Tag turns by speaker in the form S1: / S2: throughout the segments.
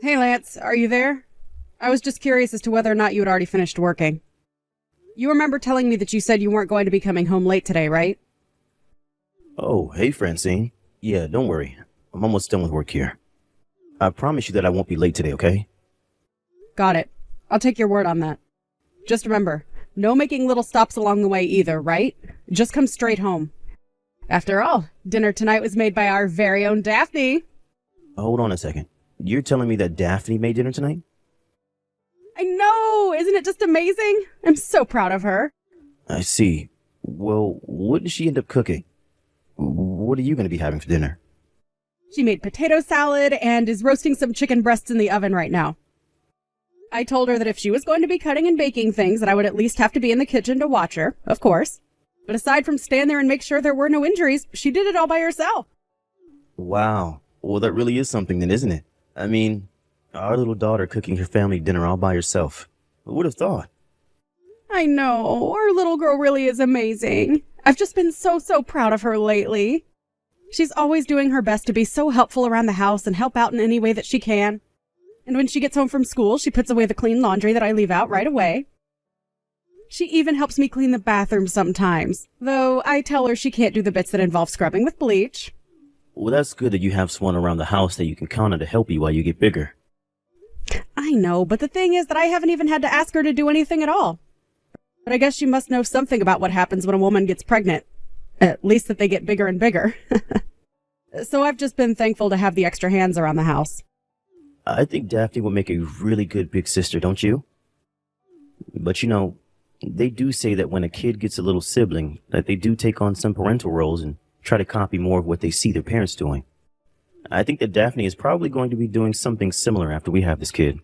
S1: Hey Lance, are you there? I was just curious as to whether or not you had already finished working. You remember telling me that you said you weren't going to be coming home late today, right?
S2: Oh, hey Francine. Yeah, don't worry. I'm almost done with work here. I promise you that I won't be late today, okay?
S1: Got it. I'll take your word on that. Just remember, no making little stops along the way either, right? Just come straight home. After all, dinner tonight was made by our very own Daphne.
S2: Hold on a second. You're telling me that Daphne made dinner tonight?
S1: I know! Isn't it just amazing? I'm so proud of her.
S2: I see. Well, what did she end up cooking? What are you going to be having for dinner?
S1: She made potato salad and is roasting some chicken breasts in the oven right now. I told her that if she was going to be cutting and baking things, that I would at least have to be in the kitchen to watch her, of course. But aside from stand there and make sure there were no injuries, she did it all by herself.
S2: Wow. Well, that really is something then, isn't it? I mean, our little daughter cooking her family dinner all by herself. Who would have thought?
S1: I know, our little girl really is amazing. I've just been so proud of her lately. She's always doing her best to be so helpful around the house and help out in any way that she can. And when she gets home from school, she puts away the clean laundry that I leave out right away. She even helps me clean the bathroom sometimes, though I tell her she can't do the bits that involve scrubbing with bleach.
S2: Well, that's good that you have someone around the house that you can count on to help you while you get bigger.
S1: I know, but the thing is that I haven't even had to ask her to do anything at all. But I guess she must know something about what happens when a woman gets pregnant. At least that they get bigger and bigger. So I've just been thankful to have the extra hands around the house.
S2: I think Daphne would make a really good big sister, don't you? But you know, they do say that when a kid gets a little sibling, that they do take on some parental roles and try to copy more of what they see their parents doing. I think that Daphne is probably going to be doing something similar after we have this kid.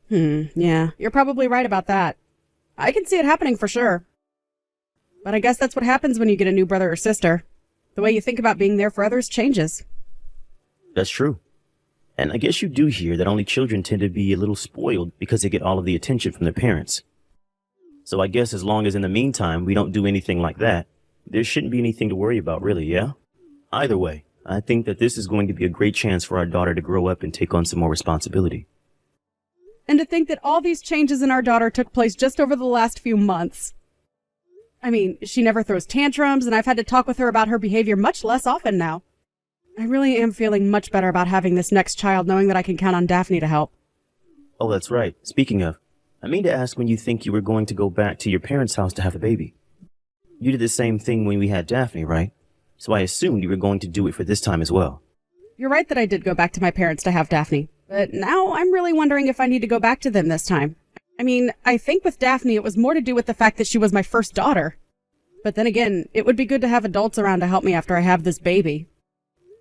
S1: Yeah, you're probably right about that. I can see it happening for sure. But I guess that's what happens when you get a new brother or sister. The way you think about being there for others changes.
S2: That's true. And I guess you do hear that only children tend to be a little spoiled because they get all of the attention from their parents. So I guess as long as in the meantime we don't do anything like that, there shouldn't be anything to worry about really, yeah? Either way, I think that this is going to be a great chance for our daughter to grow up and take on some more responsibility.
S1: And to think that all these changes in our daughter took place just over the last few months. I mean, she never throws tantrums, and I've had to talk with her about her behavior much less often now. I really am feeling much better about having this next child, knowing that I can count on Daphne to help.
S2: Oh, that's right. Speaking of, I mean to ask when you think you were going to go back to your parents' house to have a baby. You did the same thing when we had Daphne, right? So I assumed you were going to do it for this time as well.
S1: You're right that I did go back to my parents to have Daphne, but now I'm really wondering if I need to go back to them this time. I mean, I think with Daphne it was more to do with the fact that she was my first daughter. But then again, it would be good to have adults around to help me after I have this baby.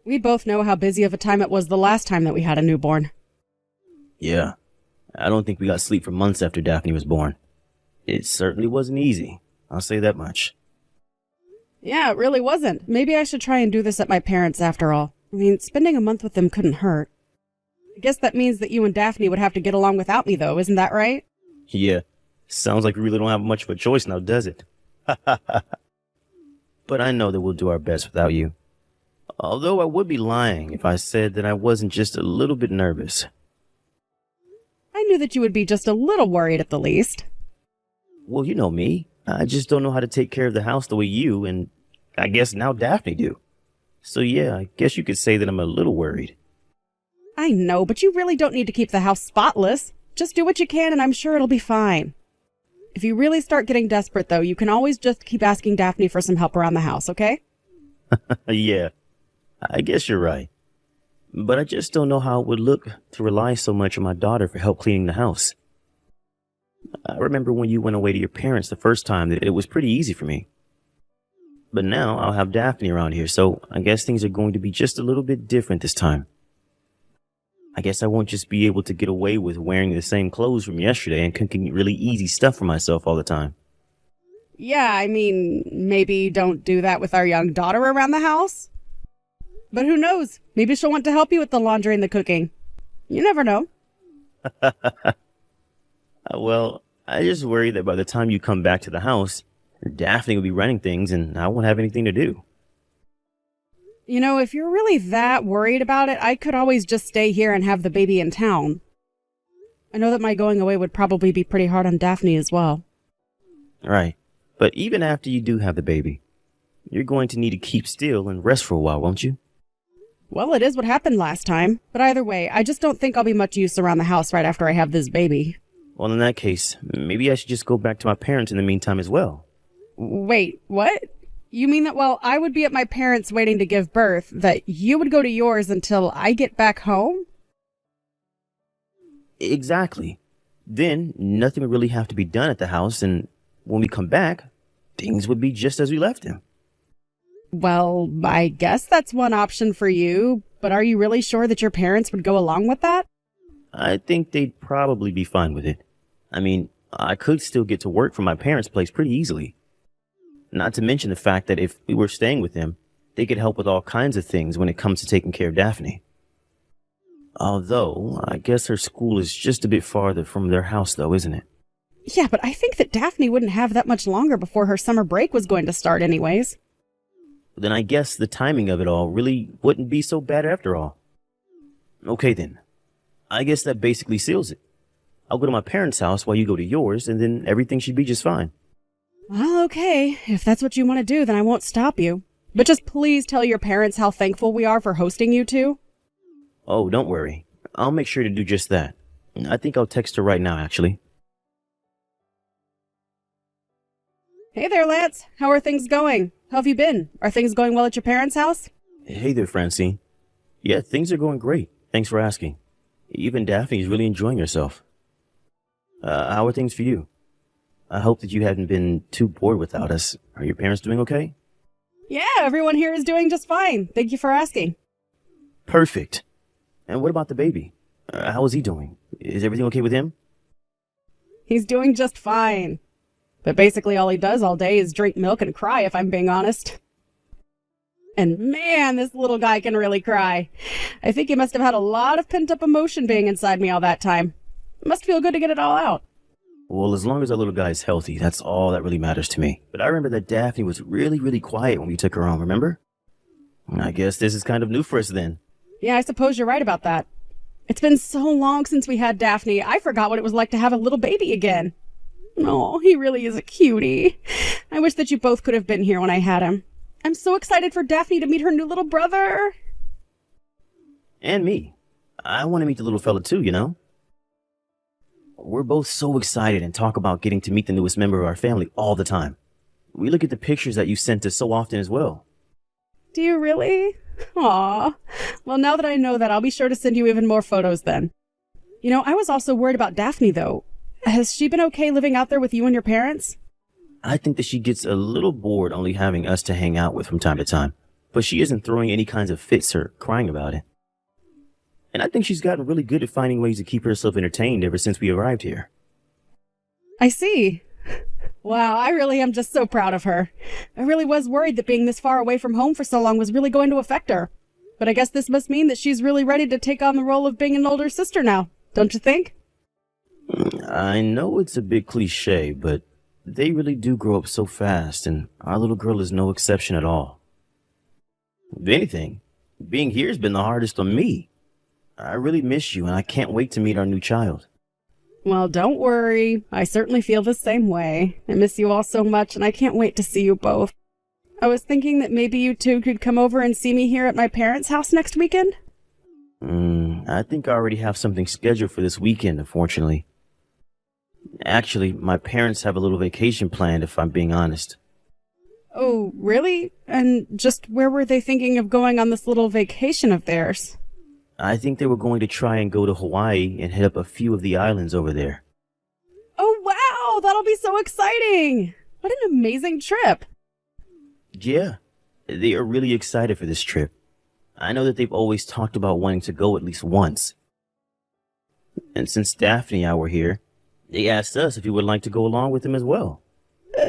S1: We both know how busy of a time it was the last time that we had a newborn.
S2: Yeah, I don't think we got sleep for months after Daphne was born. It certainly wasn't easy, I'll say that much.
S1: Yeah, it really wasn't. Maybe I should try and do this at my parents' after all. I mean, spending a month with them couldn't hurt. I guess that means that you and Daphne would have to get along without me, though, isn't that right?
S2: Yeah, sounds like we really don't have much of a choice now, does it? But I know that we'll do our best without you. Although I would be lying if I said that I wasn't just a little bit nervous.
S1: I knew that you would be just a little worried at the least.
S2: Well, you know me. I just don't know how to take care of the house the way you and I guess now Daphne do. So yeah, I guess you could say that I'm a little worried.
S1: I know, but you really don't need to keep the house spotless. Just do what you can and I'm sure it'll be fine. If you really start getting desperate, though, you can always just keep asking Daphne for some help around the house, okay?
S2: Yeah, I guess you're right. But I just don't know how it would look to rely so much on my daughter for help cleaning the house. I remember when you went away to your parents the first time that it was pretty easy for me. But now I'll have Daphne around here, so I guess things are going to be just a little bit different this time. I guess I won't just be able to get away with wearing the same clothes from yesterday and cooking really easy stuff for myself all the time.
S1: Yeah, I mean, maybe don't do that with our young daughter around the house. But who knows? Maybe she'll want to help you with the laundry and the cooking. You never know.
S2: Well, I just worry that by the time you come back to the house, Daphne will be running things and I won't have anything to do.
S1: You know, if you're really that worried about it, I could always just stay here and have the baby in town. I know that my going away would probably be pretty hard on Daphne as well.
S2: Right. But even after you do have the baby, you're going to need to keep still and rest for a while, won't you?
S1: Well, it is what happened last time. But either way, I just don't think I'll be much use around the house right after I have this baby.
S2: Well, in that case, maybe I should just go back to my parents in the meantime as well.
S1: Wait, what? You mean that while I would be at my parents' waiting to give birth, that you would go to yours until I get back home?
S2: Exactly. Then nothing would really have to be done at the house, and when we come back, things would be just as we left them.
S1: Well, I guess that's one option for you, but are you really sure that your parents would go along with that?
S2: I think they'd probably be fine with it. I mean, I could still get to work from my parents' place pretty easily. Not to mention the fact that if we were staying with them, they could help with all kinds of things when it comes to taking care of Daphne. Although, I guess her school is just a bit farther from their house though, isn't it?
S1: Yeah, but I think that Daphne wouldn't have that much longer before her summer break was going to start anyways.
S2: Then I guess the timing of it all really wouldn't be so bad after all. Okay then. I guess that basically seals it. I'll go to my parents' house while you go to yours, and then everything should be just fine.
S1: Well, okay. If that's what you want to do, then I won't stop you. But just please tell your parents how thankful we are for hosting you two.
S2: Oh, don't worry. I'll make sure to do just that. I think I'll text her right now, actually.
S1: Hey there, Lance. How are things going? How have you been? Are things going well at your parents' house?
S2: Hey there, Francine. Yeah, things are going great. Thanks for asking. Even Daphne's really enjoying herself. How are things for you? I hope that you haven't been too bored without us. Are your parents doing okay?
S1: Yeah, everyone here is doing just fine. Thank you for asking.
S2: Perfect. And what about the baby? How is he doing? Is everything okay with him?
S1: He's doing just fine. But basically all he does all day is drink milk and cry, if I'm being honest. And man, this little guy can really cry. I think he must have had a lot of pent-up emotion being inside me all that time. It must feel good to get it all out.
S2: Well, as long as our little guy is healthy, that's all that really matters to me. But I remember that Daphne was really, really quiet when we took her home, remember? I guess this is kind of new for us then.
S1: Yeah, I suppose you're right about that. It's been so long since we had Daphne, I forgot what it was like to have a little baby again. Oh, he really is a cutie. I wish that you both could have been here when I had him. I'm so excited for Daphne to meet her new little brother.
S2: And me. I want to meet the little fella too, you know? We're both so excited and talk about getting to meet the newest member of our family all the time. We look at the pictures that you sent us so often as well.
S1: Do you really? Aw. Well, now that I know that, I'll be sure to send you even more photos then. You know, I was also worried about Daphne, though. Has she been okay living out there with you and your parents?
S2: I think that she gets a little bored only having us to hang out with from time to time, but she isn't throwing any kinds of fits or crying about it. And I think she's gotten really good at finding ways to keep herself entertained ever since we arrived here.
S1: I see. Wow, I really am just so proud of her. I really was worried that being this far away from home for so long was really going to affect her. But I guess this must mean that she's really ready to take on the role of being an older sister now, don't you think?
S2: I know it's a bit cliche, but they really do grow up so fast, and our little girl is no exception at all. If anything, being here has been the hardest on me. I really miss you, and I can't wait to meet our new child.
S1: Well, don't worry. I certainly feel the same way. I miss you all so much, and I can't wait to see you both. I was thinking that maybe you two could come over and see me here at my parents' house next weekend.
S2: I think I already have something scheduled for this weekend, unfortunately. Actually, my parents have a little vacation planned, if I'm being honest.
S1: Oh, really? And just where were they thinking of going on this little vacation of theirs?
S2: I think they were going to try and go to Hawaii and hit up a few of the islands over there.
S1: Oh, wow! That'll be so exciting! What an amazing trip!
S2: Yeah, they are really excited for this trip. I know that they've always talked about wanting to go at least once. And since Daphne and I were here, they asked us if we would like to go along with them as well.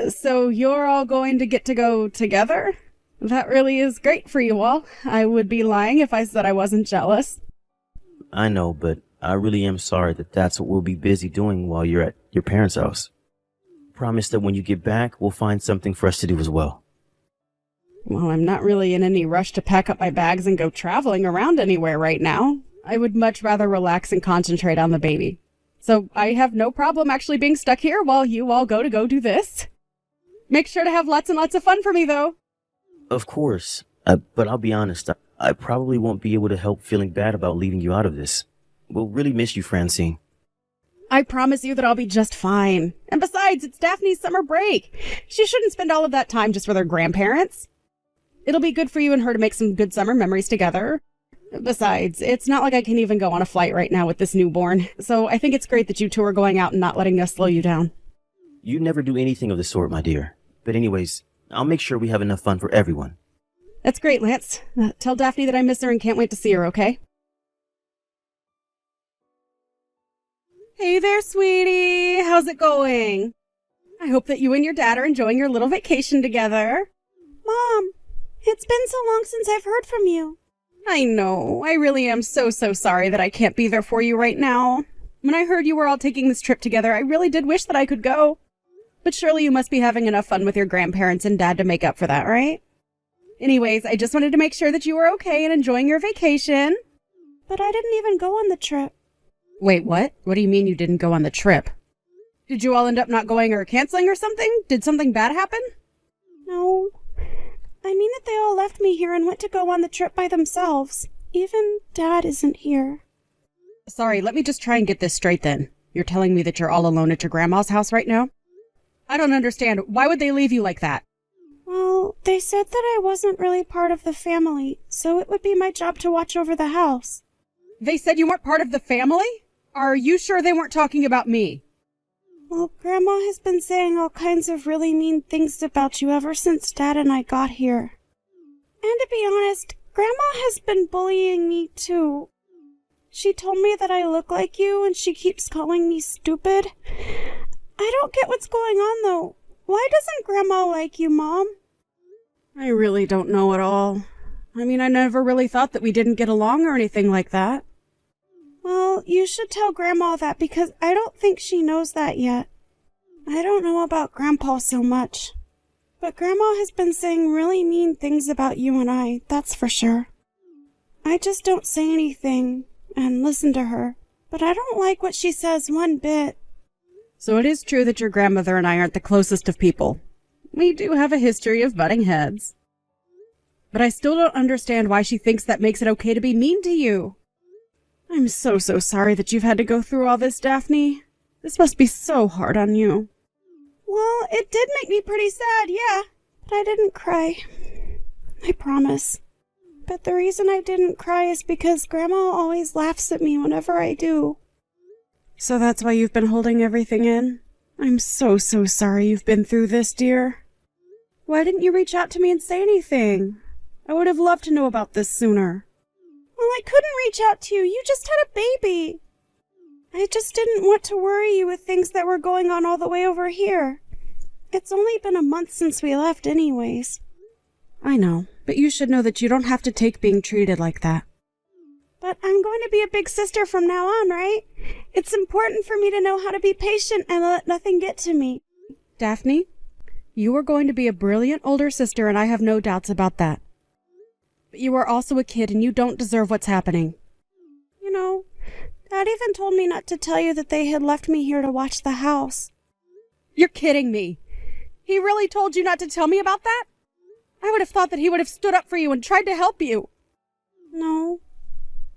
S1: So you're all going to get to go together? That really is great for you all. I would be lying if I said I wasn't jealous.
S2: I know, but I really am sorry that that's what we'll be busy doing while you're at your parents' house. Promise that when you get back, we'll find something for us to do as well.
S1: Well, I'm not really in any rush to pack up my bags and go traveling around anywhere right now. I would much rather relax and concentrate on the baby. So I have no problem actually being stuck here while you all go do this. Make sure to have lots and lots of fun for me, though.
S2: Of course. But I'll be honest, I probably won't be able to help feeling bad about leaving you out of this. We'll really miss you, Francine.
S1: I promise you that I'll be just fine. And besides, it's Daphne's summer break. She shouldn't spend all of that time just with her grandparents. It'll be good for you and her to make some good summer memories together. Besides, it's not like I can even go on a flight right now with this newborn, so I think it's great that you two are going out and not letting us slow you down.
S2: You never do anything of the sort, my dear. But anyways, I'll make sure we have enough fun for everyone.
S1: That's great, Lance. Tell Daphne that I miss her and can't wait to see her, okay? Hey there, sweetie. How's it going? I hope that you and your dad are enjoying your little vacation together.
S3: Mom, it's been so long since I've heard from you.
S1: I know. I really am so sorry that I can't be there for you right now. When I heard you were all taking this trip together, I really did wish that I could go. But surely you must be having enough fun with your grandparents and dad to make up for that, right? Anyways, I just wanted to make sure that you were okay and enjoying your vacation.
S3: But I didn't even go on the trip.
S1: Wait, what? What do you mean you didn't go on the trip? Did you all end up not going or canceling or something? Did something bad happen?
S3: No. I mean that they all left me here and went to go on the trip by themselves. Even Dad isn't here.
S1: Sorry, let me just try and get this straight then. You're telling me that you're all alone at your grandma's house right now? I don't understand. Why would they leave you like that?
S3: Well, they said that I wasn't really part of the family, so it would be my job to watch over the house.
S1: They said you weren't part of the family? Are you sure they weren't talking about me?
S3: Well, Grandma has been saying all kinds of really mean things about you ever since Dad and I got here. And to be honest, Grandma has been bullying me too. She told me that I look like you and she keeps calling me stupid. I don't get what's going on though. Why doesn't Grandma like you, Mom?
S1: I really don't know at all. I mean, I never really thought that we didn't get along or anything like that.
S3: Well, you should tell Grandma that because I don't think she knows that yet. I don't know about Grandpa so much. But Grandma has been saying really mean things about you and I, that's for sure. I just don't say anything and listen to her. But I don't like what she says one bit.
S1: So it is true that your grandmother and I aren't the closest of people. We do have a history of butting heads. But I still don't understand why she thinks that makes it okay to be mean to you. I'm so sorry that you've had to go through all this, Daphne. This must be so hard on you.
S3: Well, it did make me pretty sad, yeah. But I didn't cry. I promise. But the reason I didn't cry is because Grandma always laughs at me whenever I do.
S1: So that's why you've been holding everything in? I'm so sorry you've been through this, dear. Why didn't you reach out to me and say anything? I would have loved to know about this sooner.
S3: Well, I couldn't reach out to you. You just had a baby. I just didn't want to worry you with things that were going on all the way over here. It's only been a month since we left anyways.
S1: I know, but you should know that you don't have to take being treated like that.
S3: But I'm going to be a big sister from now on, right? It's important for me to know how to be patient and let nothing get to me.
S1: Daphne, you are going to be a brilliant older sister, and I have no doubts about that. But you are also a kid, and you don't deserve what's happening.
S3: You know, Dad even told me not to tell you that they had left me here to watch the house.
S1: You're kidding me. He really told you not to tell me about that? I would have thought that he would have stood up for you and tried to help you.
S3: No,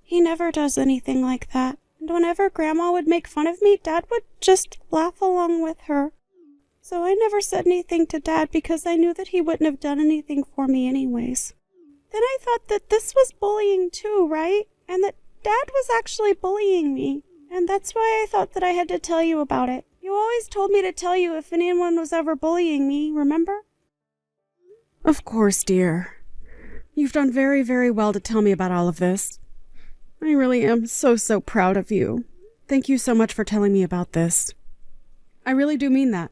S3: he never does anything like that. And whenever Grandma would make fun of me, Dad would just laugh along with her. So I never said anything to Dad because I knew that he wouldn't have done anything for me anyways. Then I thought that this was bullying too, right? And that Dad was actually bullying me. And that's why I thought that I had to tell you about it. You always told me to tell you if anyone was ever bullying me, remember?
S1: Of course, dear. You've done very well to tell me about all of this. I really am so proud of you. Thank you so much for telling me about this. I really do mean that.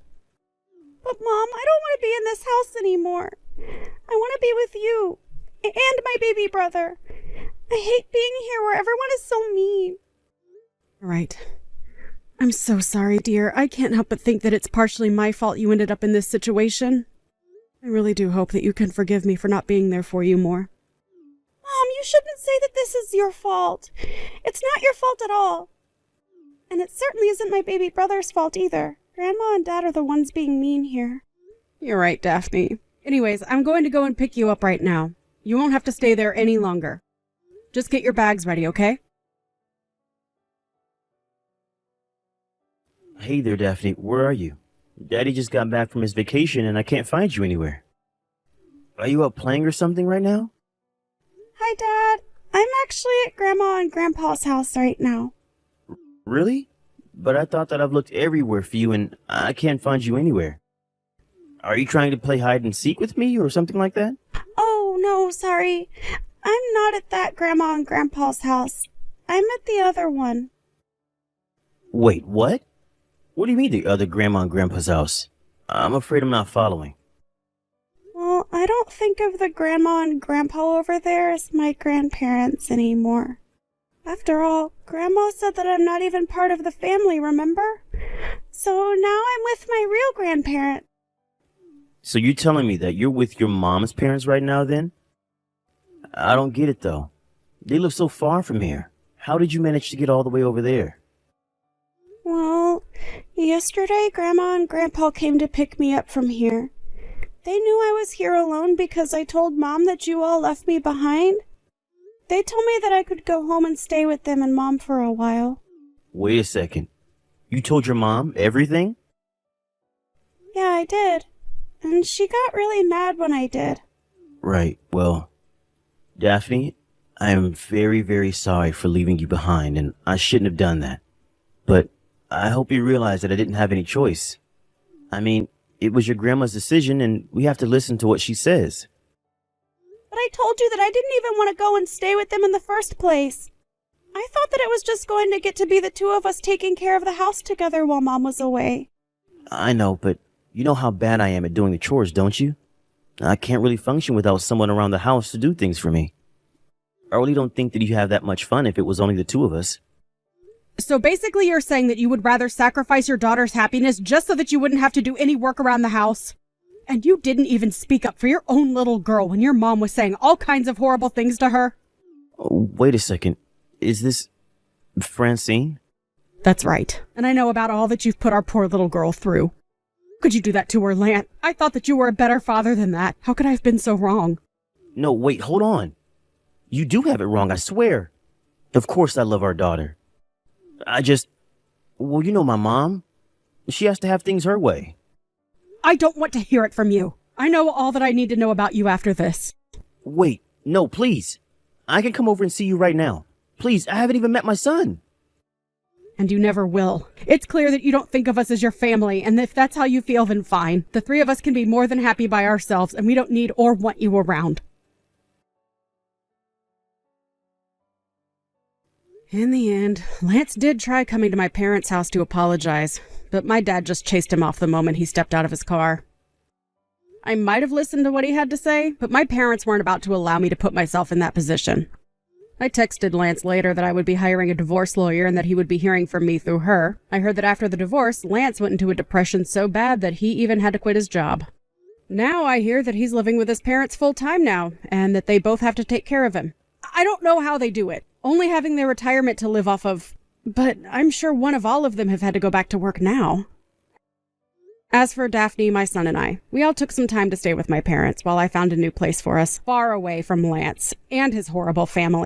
S3: But Mom, I don't want to be in this house anymore. I want to be with you. And my baby brother. I hate being here where everyone is so mean.
S1: Right. I'm so sorry, dear. I can't help but think that it's partially my fault you ended up in this situation. I really do hope that you can forgive me for not being there for you more.
S3: Mom, you shouldn't say that this is your fault. It's not your fault at all. And it certainly isn't my baby brother's fault either. Grandma and Dad are the ones being mean here.
S1: You're right, Daphne. Anyways, I'm going to go and pick you up right now. You won't have to stay there any longer. Just get your bags ready, okay?
S2: Hey there, Daphne. Where are you? Daddy just got back from his vacation and I can't find you anywhere. Are you out playing or something right now?
S3: Hi, Dad. I'm actually at Grandma and Grandpa's house right now.
S2: Really? But I thought that I've looked everywhere for you and I can't find you anywhere. Are you trying to play hide and seek with me or something like that?
S3: Oh, no, sorry. I'm not at that Grandma and Grandpa's house. I'm at the other one.
S2: Wait, what? What do you mean the other Grandma and Grandpa's house? I'm afraid I'm not following.
S3: Well, I don't think of the Grandma and Grandpa over there as my grandparents anymore. After all, Grandma said that I'm not even part of the family, remember? So now I'm with my real grandparent.
S2: So you're telling me that you're with your mom's parents right now then? I don't get it though. They live so far from here. How did you manage to get all the way over there?
S3: Well, yesterday Grandma and Grandpa came to pick me up from here. They knew I was here alone because I told Mom that you all left me behind. They told me that I could go home and stay with them and Mom for a while.
S2: Wait a second. You told your mom everything?
S3: Yeah, I did. And she got really mad when I did.
S2: Right, well, Daphne, I am very, very sorry for leaving you behind, and I shouldn't have done that. But I hope you realize that I didn't have any choice. I mean, it was your grandma's decision, and we have to listen to what she says.
S3: But I told you that I didn't even want to go and stay with them in the first place. I thought that it was just going to get to be the two of us taking care of the house together while Mom was away.
S2: I know, but you know how bad I am at doing the chores, don't you? I can't really function without someone around the house to do things for me. I really don't think that you have that much fun if it was only the two of us.
S1: So basically you're saying that you would rather sacrifice your daughter's happiness just so that you wouldn't have to do any work around the house? And you didn't even speak up for your own little girl when your mom was saying all kinds of horrible things to her?
S2: Oh, wait a second. Is this Francine?
S1: That's right. And I know about all that you've put our poor little girl through. Could you do that to her, Lance? I thought that you were a better father than that. How could I have been so wrong?
S2: No, wait, hold on. You do have it wrong, I swear. Of course I love our daughter. Well, you know my mom. She has to have things her way.
S1: I don't want to hear it from you. I know all that I need to know about you after this.
S2: Wait, no, please. I can come over and see you right now. Please, I haven't even met my son.
S1: And you never will. It's clear that you don't think of us as your family, and if that's how you feel, then fine. The three of us can be more than happy by ourselves, and we don't need or want you around. In the end, Lance did try coming to my parents' house to apologize, but my dad just chased him off the moment he stepped out of his car. I might have listened to what he had to say, but my parents weren't about to allow me to put myself in that position. I texted Lance later that I would be hiring a divorce lawyer and that he would be hearing from me through her. I heard that after the divorce, Lance went into a depression so bad that he even had to quit his job. Now I hear that he's living with his parents full-time now, and that they both have to take care of him. I don't know how they do it, only having their retirement to live off of, but I'm sure one of all of them have had to go back to work now. As for Daphne, my son, and I, we all took some time to stay with my parents while I found a new place for us, far away from Lance and his horrible family.